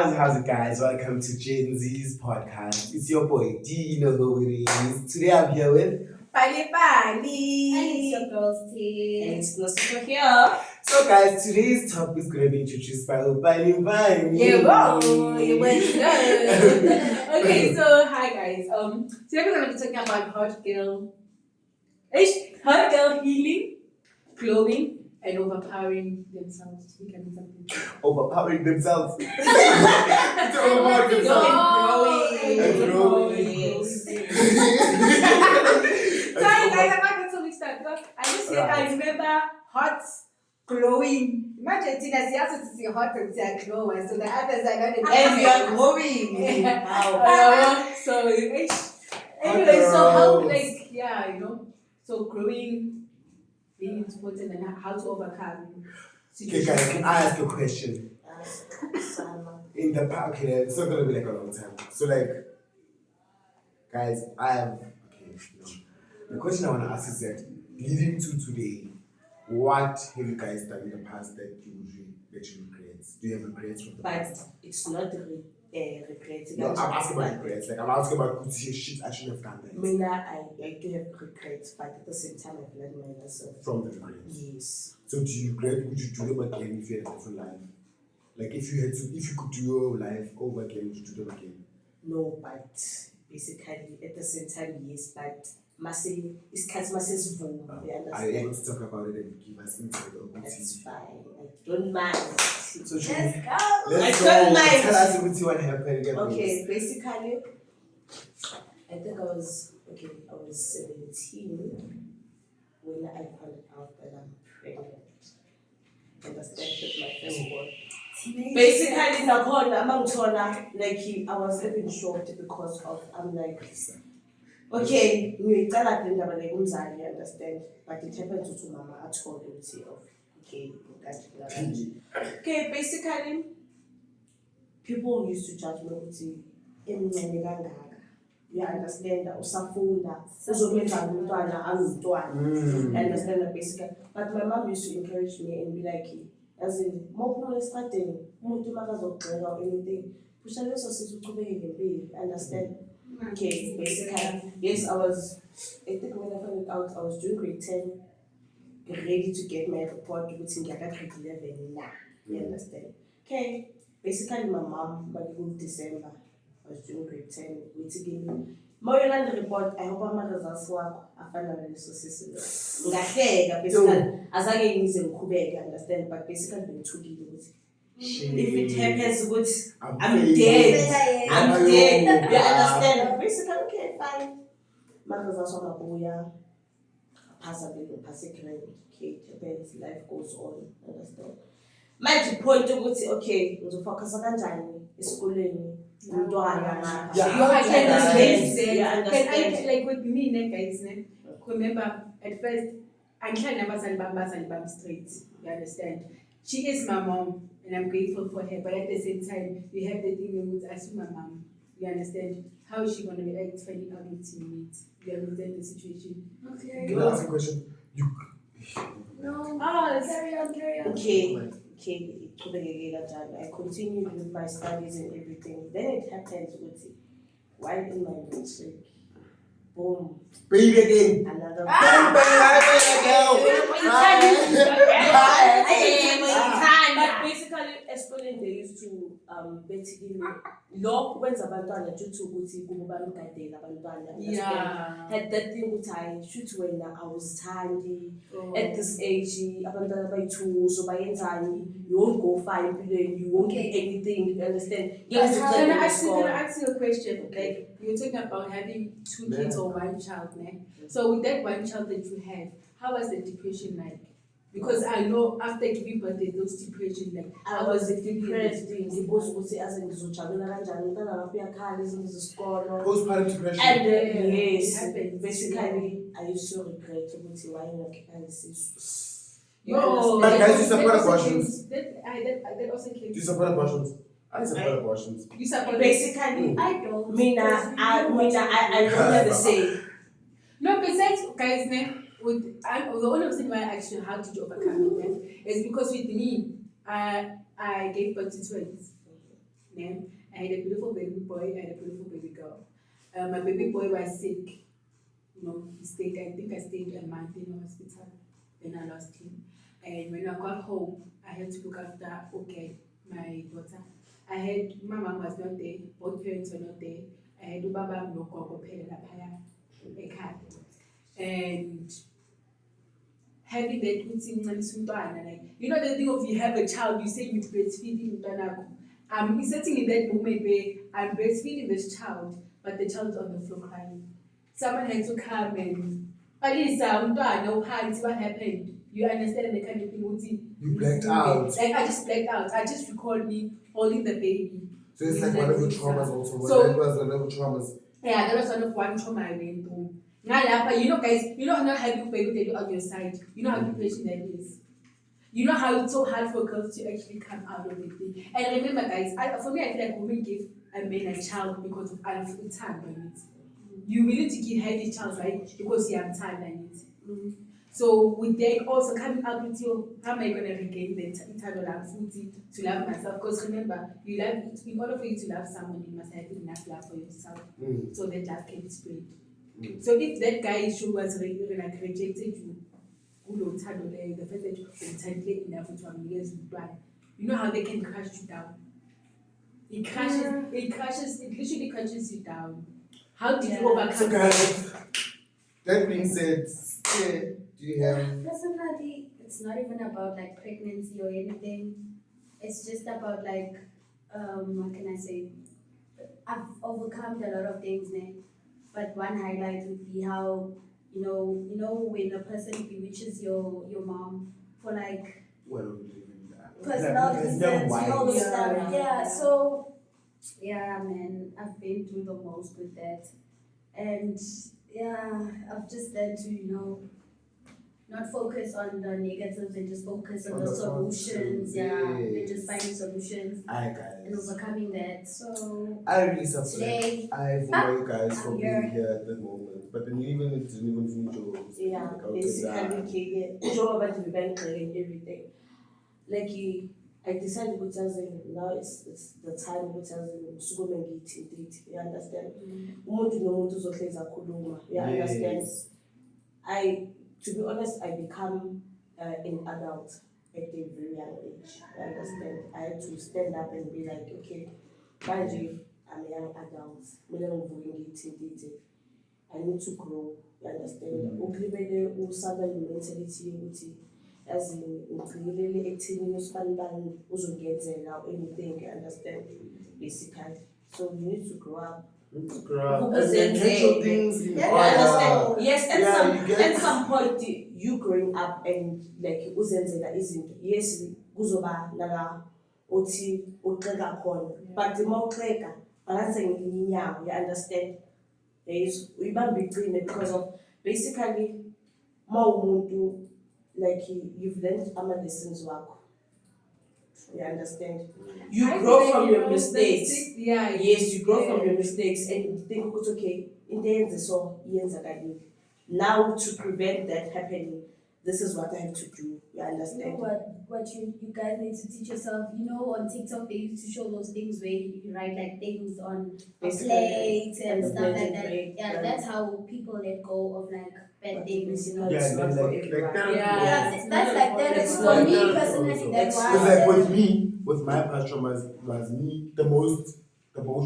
How's it, guys? Welcome to Gen Z's podcast. It's your boy D. You know who it is. Today I'm here with Pali Pali. And it's your girls' tea. And it's Nosiko here. So, guys, today's topic is going to be introduced by Upali Bani. Yeah, wow. You went to Okay, so hi guys. Today we're going to be talking about hot girl healing, glowing, and overpowering themselves to become something. Overpowering themselves. And growing. Yes. Sorry guys, I'm not so mixed up. I remember hot, glowing. Imagine Tina, she has to see hot and see glow, so the others are not And you are glowing. Wow. So anyway, so how so growing, being important, and how to overcome Okay, guys, can I ask a question? In the past, okay, it's not going to be like a long time. So, guys, the question I want to ask is that leading to today, what have you guys done in the past that you regret? Do you have regrets from the past? But it's not regrets. No, I'm asking about regrets. I'm asking about shit I shouldn't have done that. I do have regrets, but at the same time, I've learned my lesson. From the regrets? Yes. So do you regret, would you do them again if you had a different life? Like if you could do your life over again, would you do them again? No, but basically at the same time, yes, but isikhathi masesivuma, Are you able to talk about it and give us insight on what That's fine. I don't mind. So Let's go. let's I go. don't mind. Tell us what happened again. Okay, basically, I think I was 17 when I found out that I'm pregnant. Understand that my first born. Basically, I was even shocked because of I'm like, okay, you understand, but it happened to mama. I told him okay, okay, basically, people used to judge me with you understand usafunda uzokwenza umntwana angumntwana understand that basically, but my mom used to encourage me and be like, as in mawuphumula esitradeni umuntu makazogxeka or anything pusha leso sithi uqhubeke ngempilo, understand. Okay, basically, yes, I think when I found it out, I was doing grade 10, ready to get my report with grade 11 now. You understand? Okay, basically, my mom, by the December, I was doing grade 10, meeting Moreland report, I hope my results work. I found out the sources. Basically, as I get in Quebec, understand, but basically, been too deep. If it happens, good, I'm dead. I'm dead. You understand? Basically, okay, fine. My results are Mabuya. Pass a bit, pass a grade. Okay, it happens. Life goes on. Understand? My point to say, okay, we focus on the school. You understand? Like with me, guys, remember at first, I can't never straight. You understand? She is my mom, and I'm grateful for her. But at the same time, we have the thing with us, my mom. You understand? How is she going to react finding out with teammates? You understand the situation? Okay. Can I ask a question? No. Carry on. Okay. I continued with my studies and everything. Then it happened with it. While in my matric, boom. Baby again. Another But basically, explaining they used to basically law when abantwana due to ukuthi kuba mgadela abantwana. Yeah. Had that thing which I shoot when I was tiny at this age, abantwana by-2 so bayenzani, you won't go far empilweni, you won't get anything, you understand? Yes, can I ask you a question? Okay. You're talking about having 2 kids or 1 child, né? So with that 1 child that you have, how was the depression like? Because I know after giving birth, there's those depression like I was depressed ngibuzwa ukuthi aze ngizojabula kanjani umntwana lapho uyakhala izinto zesikolo. Postpartum depression. And yes, happens. Basically, I used to regret ukuthi why ngakhiphanga isisu. But guys, you support abortions? That also came. Do you support abortions? I support abortions. You support basically. I don't. I don't have the say. No, besides guys, the only reason why I asked you how did you overcome it is because with me, I gave birth to twins. him. I had a beautiful baby boy, I had a beautiful baby girl. My baby boy was sick. He stayed, I think I stayed a month in the hospital. Then I lost him. And when I got home, I had to look after, my daughter. My mom was not there, both parents were not there. I had ubaba nogogo phela laphaya ekhaya. And having that ukuthi ngincamisa umntwana, like, you know the thing of you have a child, you say you breastfeeding umntwanakho. I'm sitting in that moment where I'm breastfeeding this child, but the child's on the floor crying. Someone had to come and Alisa, umntwana uphansi, what happened? You understand the kind of thing ukuthi You blacked out. Like I just blacked out. I just recalled me holding the baby. So it's like one of the traumas also. So- That was one of the traumas. Yeah, that was one trauma I went through. Now, guys, not having a baby daddy on your side. You know how depression that is. You know how it's so hard for girls to actually come out of it. And remember, guys, for me, I feel like women give a man a child because of time on it. You willing to give her a child, right? Because you have time on it. So with that, also coming up with you, how am I going to regain the internal love to love myself? Because remember, you love, in order for you to love someone, you must have enough love for yourself, so that love can be spread. So if that guy was rejected you, the fact that you're tightly enough to years, you know how they can crush you down. It literally crushes you down. How did you overcome So guys, that being said, do you have? Personally, it's not even about like pregnancy or anything. It's just about like, what can I say? I've overcome a lot of things now. But one highlight would be how, when a person bewitches your mom for like Well, we live in that. personal There's reasons, no why. all those stuff. Yeah. Yeah, so yeah, man, I've been through the most with that. And yeah, I've just learned to, not focus on the negatives and just focus on On the the solutions. positives, Yeah, and yes. just finding solutions Hi and guys. overcoming that. So I really suffer. today, I admire you guys I'm for here. being here at the moment. But then you didn't even finish your Yeah, basically, job about to be and everything. Like I decided to tell them now it's the time to tell them sukume ngithi date. You understand? Umuntu nomuntu uzohleza khuluma. You understand? Yes. To be honest, I become an adult at a very young age. You understand? I had to stand up and be like, okay, manje, I'm a young adult. I need to grow. You understand? Ukulibele usaba mentality yokuthi as in ugcilele ekutheni usibani uzongenzela or anything. You understand? Basically, so you need to grow up. To grow up. Because And then get your they- things in Yeah, You order. understand? Yes, at Yeah, some point you growing up and like uzenzela izinto. Yes, kuzoba nala uthi uxeka khona. But uma uxeka, balance ngelinye inyawo. You understand? There is uyibamba iqine because of basically umuntu like you've learned ama lessons wakho. You understand? You I grow feel like, from you your know, mistakes. Yeah. Yes, you grow from Yeah. your mistakes and you think it's okay. In the end, so now to prevent that happening, this is what I have to do. You understand? what you guys need to teach yourself. On TikTok they used to show those things where you write like things on a Basically, plate and and stuff like blended that. plate, Yeah, yeah. that's how people let go of like bad But things. basically, Yeah, it's not for like everyone. therapy. Yeah. Yeah, It's that's not like for therapy. everyone. For me Therapy personally, also. that's It's why. Because like with me, with my past traumas, was me the most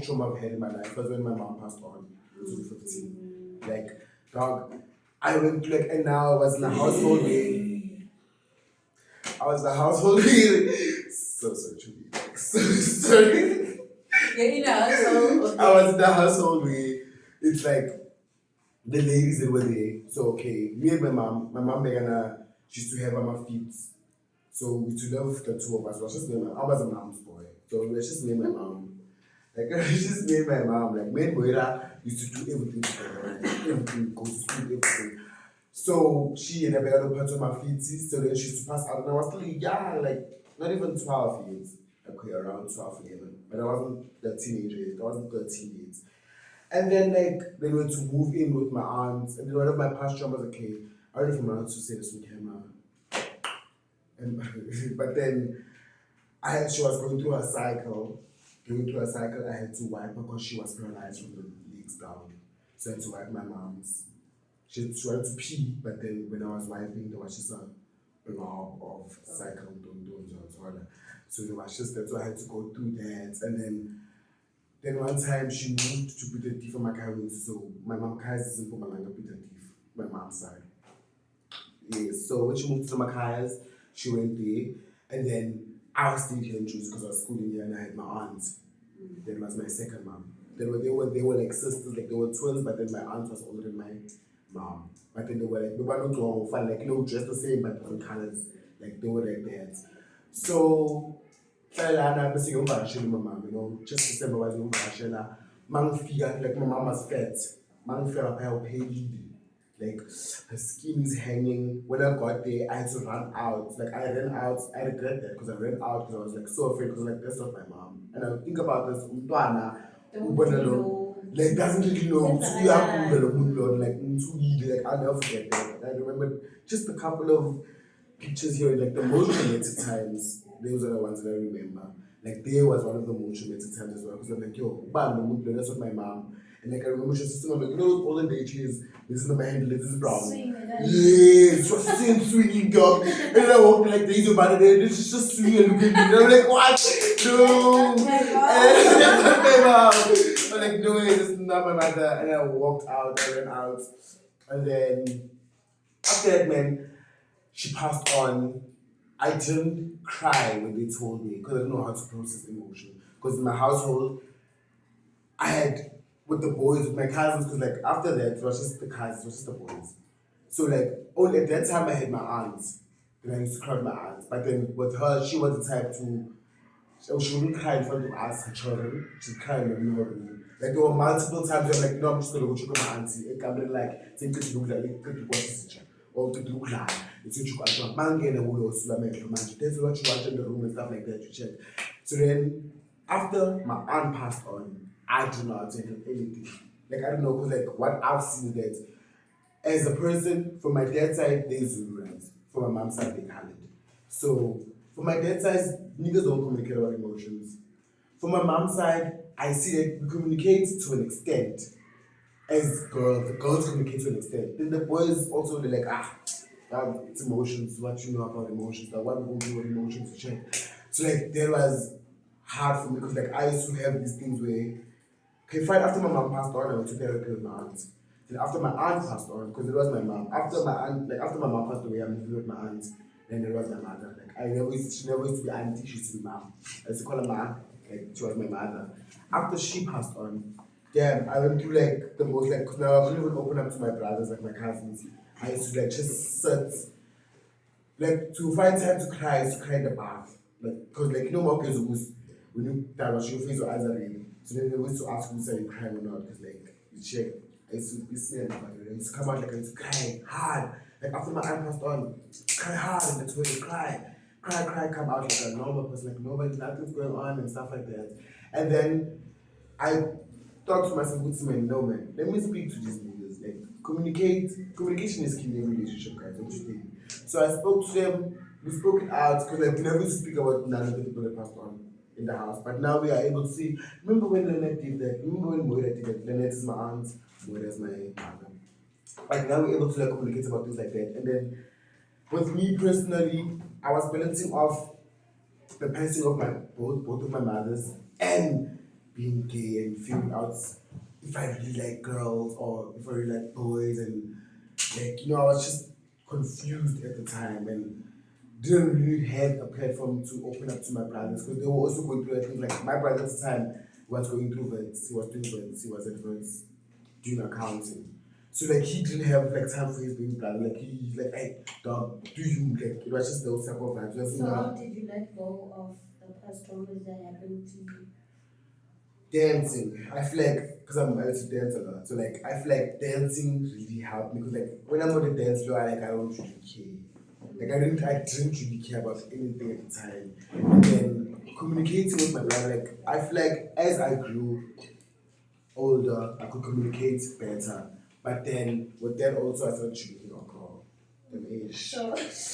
trauma I've had in my life was when my mom passed on in 2015. Like, dog, I went through and now I was in a household where so truly. So sorry. So I was in the household where it's like the ladies that were there. So okay, me and my mom Megana, she used to have on my feet. So we used to love the two of us. It was just me and I was a mom's boy. So it was just me and my mom. Like it was just me and my mom. Like me and Moira used to do everything together. Everything, go to school, everything. So she and I got part of my feet. So then she used to pass out and I was still young, like not even 12 years. Okay, around 12, 11. But I wasn't a teenager yet. I wasn't 13 yet. And then we went to move in with my aunts. And then one of my past traumas, okay, I don't know if my aunts to say this with him. And, but then she was going through her cycle. going through a cycle, I had to wipe her because she was paralyzed from the legs down. So I had to wipe my mom's. She wanted to pee, but then when I was wiping, there was just a blob of cycle. So there was just that, so I had to go through that. And then one time she moved to Peter Thief from Makawins. So my mom is in Pumalanga Peter Thief, my mom's side. Yes, so when she moved to Mackay's, she went there. And then I stayed here in Jews because I was schooling here and I had my aunt. That was my second mom. They were like sisters, like they were twins, but then my aunt was older than my mom. But then they were not fun, like dressed the same but different colors. Like they were like that. So I'm missing over my mom, just December was over Ashela. Like my mom was fat. Man fell up her pale. Like her skin is hanging. When I got there, I had to run out. Like I ran out. I regret that because I ran out because I was like so afraid because like that's not my mom. And I would think about this like doesn't really know like I'll never forget that. I remember just a couple of pictures here, like the most romantic times. Those are the ones that I remember. Like there was one of the most romantic times as well because I'm like, yo, that's what my mom. And like I remember she was sitting on like, those olden days, this is the man, this is brown. Yes, she was sitting swinging dog. And then I walked like days about it, and she's just swinging and looking at me. And I'm like, what? No. And my mom. I'm like, no way, this is not my mother. And I walked out, I ran out. And then after that, man, she passed on. I didn't cry when they told me because I didn't know how to process emotion. Because in my household, I had with the boys, with my cousins, because like after that, it was just the cousins, it was just the boys. So like only at that time I had my aunts. And I used to cry with my aunts. But then with her, she was the type to she wouldn't cry in front of us, her children. She'd cry in the middle of the room. Like there were multiple times where I'm like, no, I'm just gonna go check on my auntie. I'm like, saying to look like to watch this or to look like it's you go man and would also make man. That's what you watch in the room and stuff like that. You check. So then after my aunt passed on, I do not take anything. Like I don't know, because like what I've seen is that as a person, from my dad's side, there's Zuluans. From my mom's side, they colored. So from my dad's side, niggas don't communicate about emotions. From my mom's side, I see that we communicate to an extent. As girls, the girls communicate to an extent. Then the boys also they're like, it's emotions, what you know about emotions, like what we do with emotions to check. So like that was hard for me because like I used to have these things where okay, fine, after my mom passed on, I went to therapy with my aunt. Then after my aunt passed on, because it was my mom, after my mom passed away, I moved with my aunt, then it was my mother. Like she never used to be auntie, she used to be mom. I used to call her mom, like she was my mother. After she passed on, damn, I went through like the most like, cause now I couldn't even open up to my brothers, like my cousins. I used to like just sit, like to find time to cry, I used to cry in the bath. Like, cause like more kids when you that was your face or eyes are red. So then they used to ask me, say you crying or not, because like you check. I used to be scared about it. I used to come out like I used to cry hard. Like after my aunt passed on, cry hard in the toilet, cry, come out like a normal person, like nothing's going on and stuff like that. And then I thought to myself, what's man, no man, let me speak to these niggas. Like communication is key in every relationship, guys, don't you think? So I spoke to them, we spoke it out, because like we never used to speak about none of the people that passed on in the house. But now we are able to see. Remember when Lynette did that? Remember when Moira did that? Lynette is my aunt, Moira is my mother. Like now we're able to like communicate about things like that. And then with me personally, I was balancing off the passing of both of my mothers and being gay and figuring out if I really like girls or if I really like boys and like I was just confused at the time and didn't really have a platform to open up to my brothers because they were also going through things like my brother at the time was going through vets, he was doing vets, he was at vets doing accounting. So like he didn't have like time for his baby brother. Like he's like, hey dog, do you like it was just those type of vibes. So how did you let go of the past traumas that happened to you? Dancing. I feel like because I used to dance a lot. So like I feel like dancing really helped me because like when I'm on the dance floor I don't really care. Like I didn't really care about anything at the time. And then communicating with my brother, like I feel like as I grew older, I could communicate better. But then with that also I started drinking alcohol. So, Eish.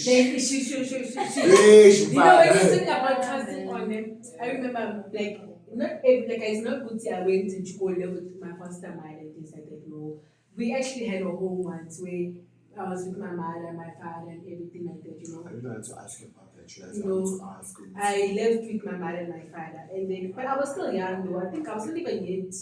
Then she. Eish, You know, when bad. you talking about trusting on them, I remember like not every, like it's not good. I went to school with my foster mother and things like that. No, we actually had a home once where I was with my mother, my father, and everything like that. You know, I don't know how to ask you about that. You guys No. have to ask. I lived with my mother and my father, and then but I was still young though. I think I was not even yet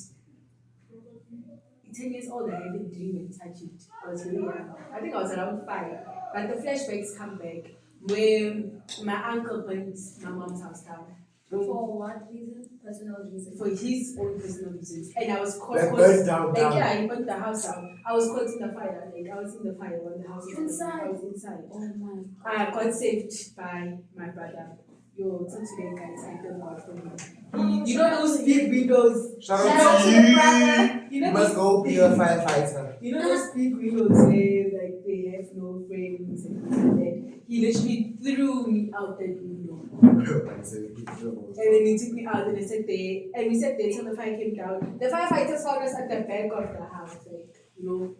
10 years old. I didn't even touch it. I was very young. I think I was around 5. But the flashbacks come back when my uncle burnt my mom's house down. for what reason? Personal reason. For his own personal reasons. And I was caught. Like burnt down, Like, down. yeah, he burnt the house down. I was caught in the fire. Like, I was in the fire when the house was Inside? I was inside. Oh my. I got saved by my brother. Yo, till today, guys, I thank God for him. You know those big windows? Shout Shout out out to to the you. brother. You You know must those, go be a firefighter. you know those big windows where like they have no frames and things like that. He literally threw me out that window. And then he took me out and I sat there. And we sat there till the fire came down. The firefighters found us at the back of the house, like, you know.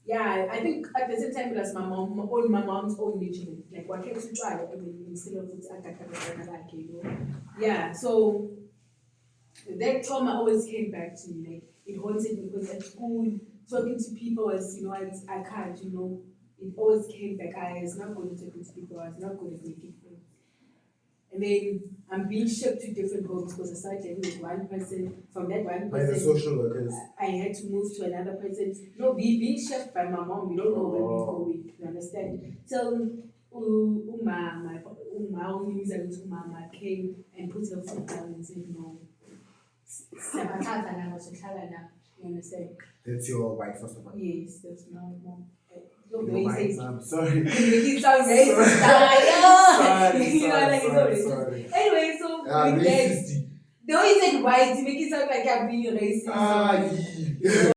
Yeah, I think at the same time it was my mom's own measurement. Like, what can you try? I mean, instead of it, you know. Yeah, so that trauma always came back to me. Like, it haunted me because at school, talking to people was, you know, I can't, you know. It always came back. I was not good at talking to people. I was not good at making friends. And then I'm being shipped to different homes because I started living with one person. From that one By the person, social workers. I had to move to another person. No, being shipped by my mom. We don't know where we're going. You understand? So, Uma came and put her foot down and said, no. You understand? That's your white first of all. Yes, that's my mom. Look, the Your way white he says, mom. Sorry. you make it sound racist. You know, like it's always. sorry. Anyway, so with that, Racist. the way you said white, you make it sound like I'm being racist. Ah, yeah.